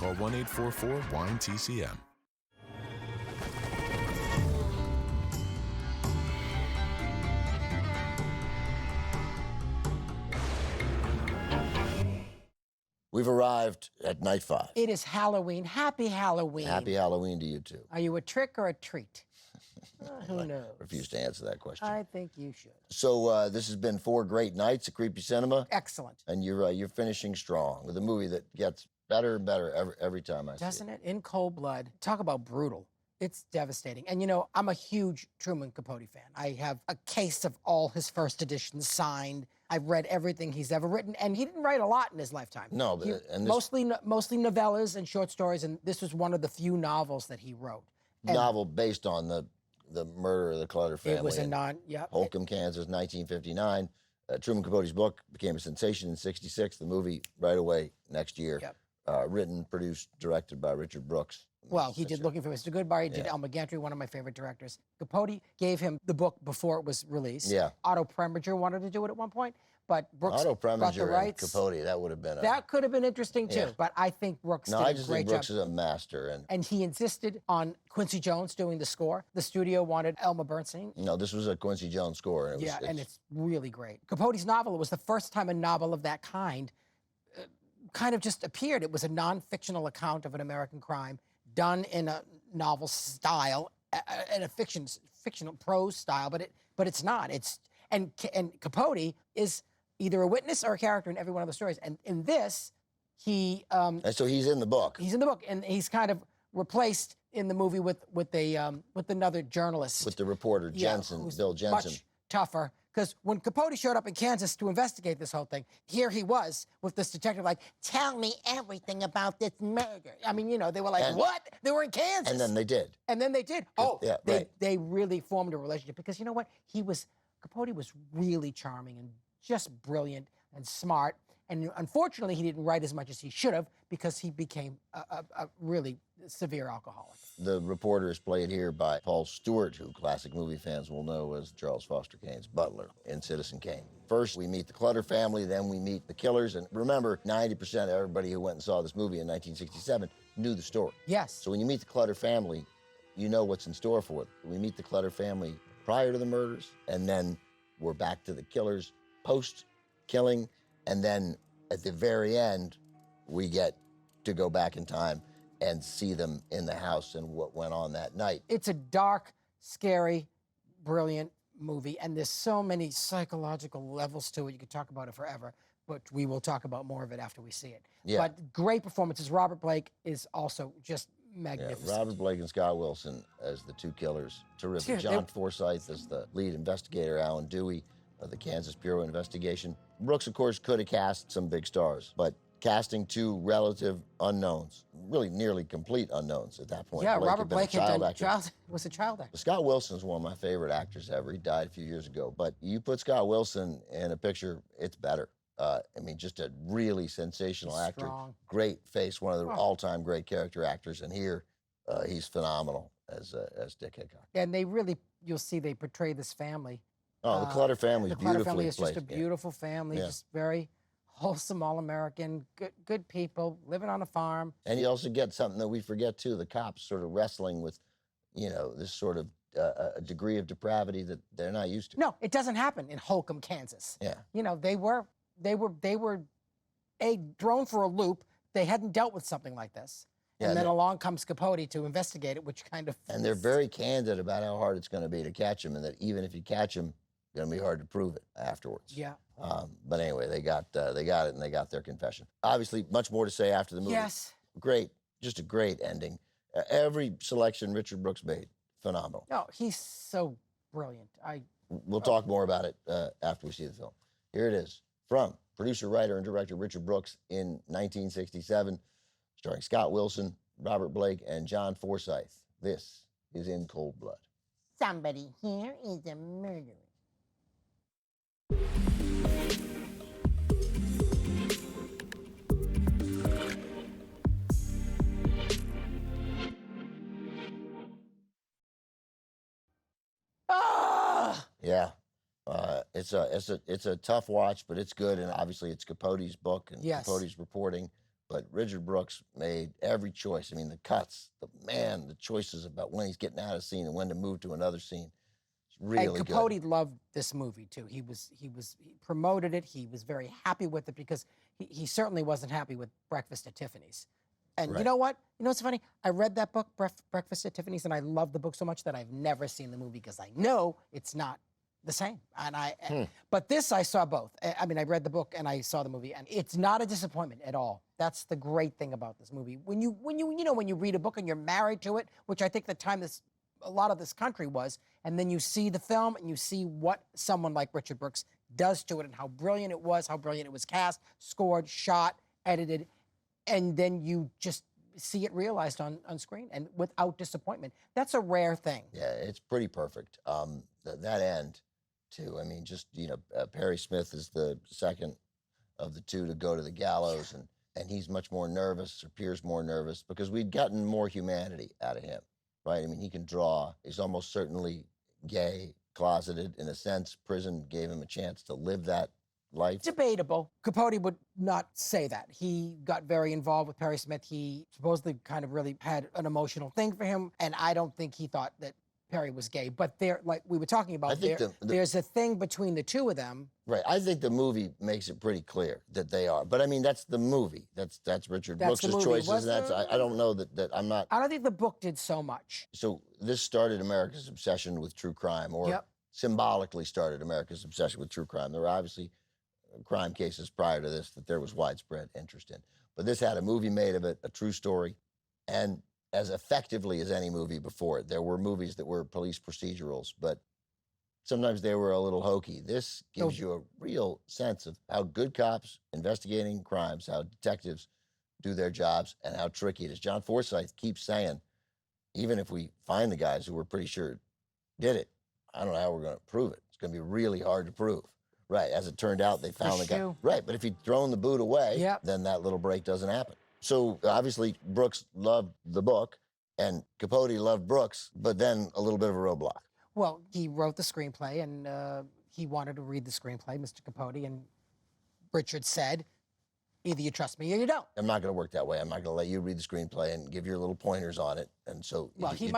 Call 1-844-WINE-TCM. We've arrived at night 5. It is Halloween. Happy Halloween. Happy Halloween to you, too. Are you a trick or a treat? Who knows? Refuse to answer that question. I think you should. So this has been 4 great nights at Creepy Cinema. Excellent. And you're finishing strong with a movie that gets better and better every time I see it. Doesn't it? In Cold Blood. Talk about brutal. It's devastating. And, you know, I'm a huge Truman Capote fan. I have a case of all his first editions signed. I've read everything he's ever written, and he didn't write a lot in his lifetime. No, but mostly novellas and short stories, and this was one of the few novels that he wrote. Novel based on the murder of the Clutter family. It was a Holcomb, Kansas, 1959. Truman Capote's book became a sensation in '66. The movie right away next year. Yep. Written, produced, directed by Richard Brooks. Well, he did Looking for Mr. Goodbar. He did Elmer Gantry, one of my favorite directors. Capote gave him the book before it was released. Yeah. Otto Preminger wanted to do it at one point, but Brooks Otto got the Preminger rights. and Capote, that would have been That could have been interesting, too. Yeah. But I think Brooks did a great job. No, I just think Brooks is a master. And he insisted on Quincy Jones doing the score. The studio wanted Elmer Bernstein. No, this was a Quincy Jones score. And it's really great. Capote's novel, it was the first time a novel of that kind kind of just appeared. It was a non-fictional account of an American crime done in a novel style, in a fictional prose style, but it's not. And Capote is either a witness or a character in every one of the stories. And in this, and so he's in the book. He's in the book, and he's kind of replaced in the movie with another journalist, with the reporter Jensen, Bill Jensen. Much tougher. Because when Capote showed up in Kansas to investigate this whole thing, here he was with this detective like, tell me everything about this murder. I mean, you know, they were like, what? They were in Kansas. And then they did. They really formed a relationship because you know what? Capote was really charming and just brilliant and smart. And unfortunately, he didn't write as much as he should have because he became a really severe alcoholic. The reporter is played here by Paul Stewart, who classic movie fans will know as Charles Foster Kane's butler in Citizen Kane. First, we meet the Clutter family, then we meet the killers. And remember, 90% of everybody who went and saw this movie in 1967 knew the story. Yes. So when you meet the Clutter family, you know what's in store for them. We meet the Clutter family prior to the murders, and then we're back to the killers post-killing. And then at the very end, we get to go back in time and see them in the house and what went on that night. It's a dark, scary, brilliant movie, and there's so many psychological levels to it. You could talk about it forever, but we will talk about more of it after we see it. Yeah. But great performances. Robert Blake is also just magnificent. Yeah, Robert Blake and Scott Wilson as the two killers. Terrific. Sure, John Forsythe as the lead investigator, Alan Dewey of the Kansas Bureau of Investigation. Brooks, of course, could have cast some big stars, but casting two relative unknowns, really nearly complete unknowns at that point. Yeah, Robert Blake had done was a child actor. Scott Wilson's one of my favorite actors ever. He died a few years ago, but you put Scott Wilson in a picture, it's better. I mean, just a really sensational actor. Strong. Great face, one of the all-time great character actors, and here he's phenomenal as Dick Hickok. And you'll see they portray this family. Oh, the Clutter family is beautifully The Clutter family is just played. a beautiful family, just very wholesome, all-American, good people, living on a farm. And you also get something that we forget, too, the cops sort of wrestling with, you know, this sort of a degree of depravity that they're not used to. No, it doesn't happen in Holcomb, Kansas. Yeah. You know, they were thrown for a loop. They hadn't dealt with something like this. Yeah, and then along comes Capote to investigate it, which kind of... And they're very candid about how hard it's going to be to catch him, and that even if you catch him, it's going to be hard to prove it afterwards. Yeah. But anyway, they got it, and they got their confession. Obviously, much more to say after the movie. Yes. Great, just a great ending. Every selection Richard Brooks made, phenomenal. Oh, he's so brilliant. We'll talk more about it after we see the film. Here it is, from producer, writer, and director Richard Brooks in 1967, starring Scott Wilson, Robert Blake, and John Forsythe. This is In Cold Blood. Somebody here is a murderer. Yeah, it's a tough watch, but it's good, and obviously it's Capote's book and Yes. Capote's reporting. but Richard Brooks made every choice. I mean, the cuts, the choices about when he's getting out of scene and when to move to another scene. It's really and good. Capote loved this movie too. He promoted it. He was very happy with it because he certainly wasn't happy with Breakfast at Tiffany's. And you Right. know what? You know what's funny? I read that book, Breakfast at Tiffany's, and I love the book so much that I've never seen the movie because I know it's not the same. And but this I saw both. I mean, I read the book and I saw the movie, and it's not a disappointment at all. That's the great thing about this movie. When you read a book and you're married to it, which I think the time a lot of this country was, and then you see the film and you see what someone like Richard Brooks does to it and how brilliant it was cast, scored, shot, edited, and then you just see it realized on screen and without disappointment. That's a rare thing. Yeah, it's pretty perfect. That end, too. I mean, just, Perry Smith is the second of the two to go to the gallows, and he's much more nervous, or appears more nervous, because we'd gotten more humanity out of him, right? I mean, he can draw. He's almost certainly gay, closeted. In a sense, prison gave him a chance to live that life. Debatable. Capote would not say that. He got very involved with Perry Smith. He supposedly kind of really had an emotional thing for him, and I don't think he thought that Perry was gay. But like we were talking about, there's a thing between the two of them. Right. I think the movie makes it pretty clear that they are. But I mean, that's the movie. That's Richard Brooks' choices. I don't know that I'm not. I don't think the book did so much. So this started America's obsession with true crime, or symbolically started America's obsession with true crime. There were obviously crime cases prior to this that there was widespread interest in. But this had a movie made of it, a true story, and as effectively as any movie before it. There were movies that were police procedurals, but sometimes they were a little hokey. This gives you a real sense of how good cops investigating crimes, how detectives do their jobs, and how tricky it is. John Forsythe keeps saying, even if we find the guys who we're pretty sure did it, I don't know how we're going to prove it. It's going to be really hard to prove. Right, as it turned out, they found the guy. Right, but if he'd thrown the boot away, then that little break doesn't happen. So obviously, Brooks loved the book, and Capote loved Brooks, but then a little bit of a roadblock. Well, he wrote the screenplay, and he wanted to read the screenplay, Mr. Capote, and Richard said, either you trust me or you don't. I'm not going to work that way. I'm not going to let you read the screenplay and give your little pointers on it. And so, well, he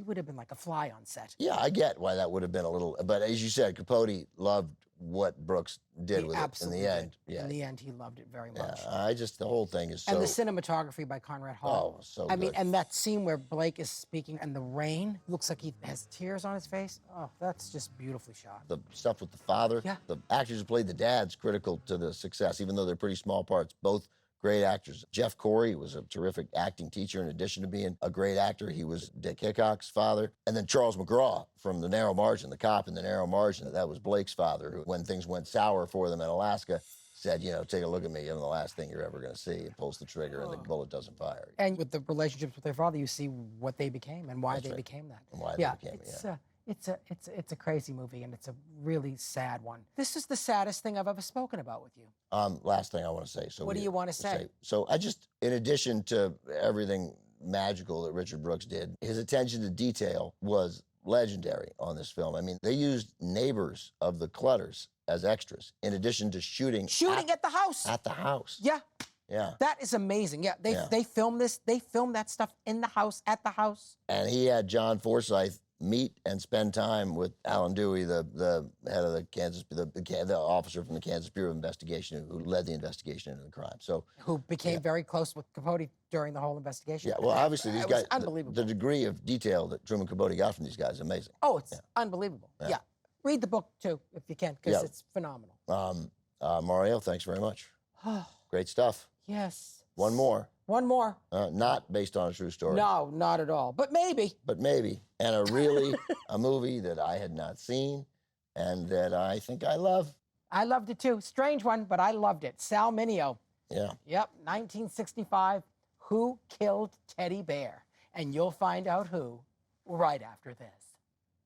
would have been like a fly on set. Yeah, I get why that would have been a little. But as you said, Capote loved what Brooks did with it in the end. Yeah. In the end, he loved it very much. The whole thing is so. And the cinematography by Conrad Hall. Oh, so I good. mean, and that scene where Blake is speaking and the rain looks like he has tears on his face. Oh, that's just beautifully shot. The stuff with the father. Yeah. The actors who played the dad's critical to the success, even though they're pretty small parts. Both great actors. Jeff Corey was a terrific acting teacher in addition to being a great actor. He was Dick Hickok's father. And then Charles McGraw from The Narrow Margin, the cop in The Narrow Margin. That was Blake's father, who, when things went sour for them in Alaska, said, take a look at me. I'm the last thing you're ever going to see. It pulls the trigger and the bullet doesn't fire. And with the relationships with their father, you see what they became and why they became that. And why they became it, It's a crazy movie, and it's a really sad one. This is the saddest thing I've ever spoken about with you. Last thing I want to say. So what do you want to say? So I just, in addition to everything magical that Richard Brooks did, his attention to detail was legendary on this film. I mean, they used neighbors of the Clutters as extras, in addition to shooting at the house. At the house. Yeah. Yeah. That is amazing. Yeah, they filmed this. They filmed that stuff in the house, at the house. And he had John Forsythe meet and spend time with Alan Dewey, the head of the officer from the Kansas Bureau of Investigation who led the investigation into the crime. So who became very close with Capote during the whole investigation. Yeah, well, obviously these guys, unbelievable. The degree of detail that Truman Capote got from these guys is amazing. Oh, it's unbelievable. Yeah. Read the book too, if you can, because it's phenomenal. Mario, thanks very much. Great stuff. Yes. One more. One more. Not based on a true story. No, not at all. But maybe. And a movie that I had not seen and that I think I love. I loved it too. Strange one, but I loved it. Sal Mineo. Yeah. Yep, 1965. Who Killed Teddy Bear? And you'll find out who right after this.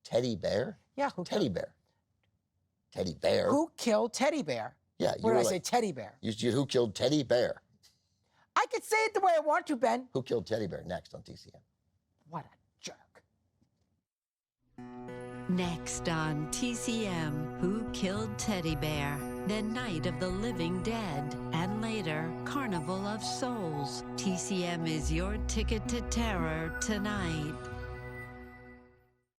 Teddy Bear? Yeah, Teddy Bear. Teddy Bear? Who killed Teddy Bear? Yeah. What did I say? Teddy Bear. Who killed Teddy Bear? I could say it the way I want to, Ben. Who Killed Teddy Bear? Next on TCM. What a jerk. Next on TCM, Who Killed Teddy Bear? Then Night of the Living Dead, and later, Carnival of Souls. TCM is your ticket to terror tonight.